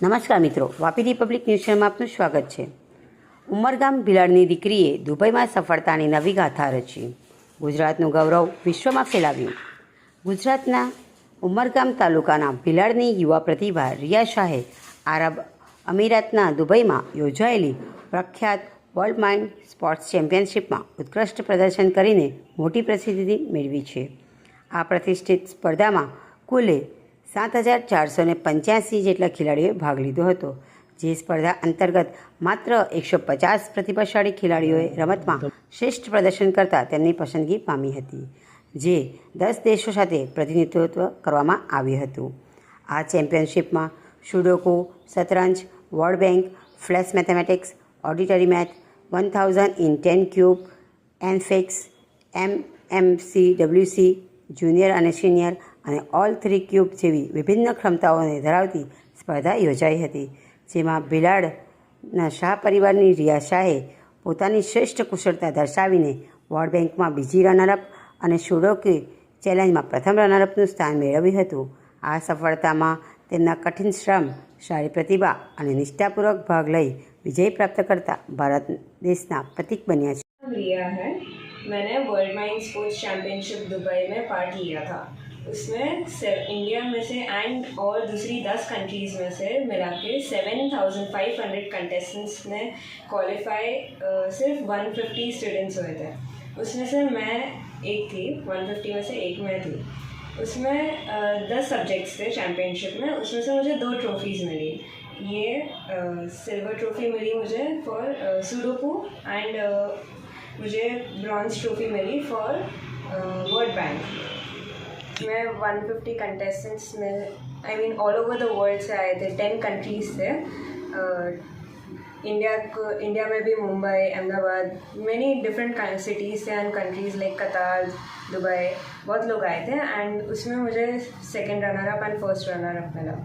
નમસ્કાર મિત્રો, Vapi Republic news ચેનલમાં આપનું સ્વાગત છે. ઉમરગામ ભિલાડની દીકરીએ દુબઈમાં સફળતાની નવી ગાથા રચી, ગુજરાતનું ગૌરવ વિશ્વમાં ફેલાવ્યું. ગુજરાતના ઉમરગામ તાલુકાના ભિલાડની યુવા પ્રતિભા રિયા શાહે આરબ અમીરાતના દુબઈમાં યોજાયેલી પ્રખ્યાત વર્લ્ડ માઇન્ડ સ્પોર્ટ્સ ચેમ્પિયનશિપમાં ઉત્કૃષ્ટ પ્રદર્શન કરીને મોટી પ્રસિદ્ધિ મેળવી છે. આ પ્રતિષ્ઠિત સ્પર્ધામાં કુલ 7,485 જેટલા ખેલાડીઓએ ભાગ લીધો હતો. જે સ્પર્ધા અંતર્ગત માત્ર 150 પ્રતિભાશાળી ખેલાડીઓએ રમતમાં શ્રેષ્ઠ પ્રદર્શન કરતાં તેમની પસંદગી પામી હતી, જે 10 દેશો સાથે પ્રતિનિધિત્વ કરવામાં આવ્યું હતું. આ ચેમ્પિયનશિપમાં સુડોકુ, શતરંજ, world bank, flash mathematics, auditory math, 1000 in 10 cube, એનફિક્સ, MMCWC, જુનિયર અને સિનિયર અને ઓલ 3 ક્યુબ જેવી વિભિન્ન ક્ષમતાઓને ધરાવતી સ્પર્ધા યોજાઈ હતી, જેમાં ભિલાડના શાહ પરિવારની રિયા શાહે પોતાની શ્રેષ્ઠ કુશળતા દર્શાવીને વર્લ્ડ બેંકમાં બીજી રનરઅપ અને સુડોકુ ચેલેન્જમાં પ્રથમ રનરઅપનું સ્થાન મેળવ્યું હતું. આ સફળતામાં તેમના કઠિન શ્રમ, સારી પ્રતિભા અને નિષ્ઠાપૂર્વક ભાગ લઈ વિજય પ્રાપ્ત કરતા ભારત દેશના પ્રતીક બન્યા છે. लिया है मैंने world mind sports championship Dubai में पार्ट लिया था. उसमें इंडिया में से एंड और दूसरी 10 कंट्रीज़ में से मिला के 7,500 कंटेस्टेंट्स ने क्वालिफाई सिर्फ 150 स्टूडेंट्स हुए थे. उसमें से मैं एक थी, 150 में से एक मैं थी. उसमें 10 सब्जेक्ट्स थे चैम्पियनशिप में. उसमें से मुझे 2 ट्रॉफीज़ मिली. ये सिल्वर ट्रॉफी मिली मुझे फॉर सुडोकू एंड मुझे ब्रॉन्ज ट्रॉफी मिली फॉर वर्ल्ड बैंक. मैं 150 कंटेस्टेंट्स में ऑल ओवर द वर्ल्ड से आए थे. 10 कंट्रीज़ थे. इंडिया में भी Mumbai, Ahmedabad, many different cities थे एंड कंट्रीज़ लाइक कतार, दुबई, बहुत लोग आए थे. एंड उसमें मुझे second runner up and first runner up मिला.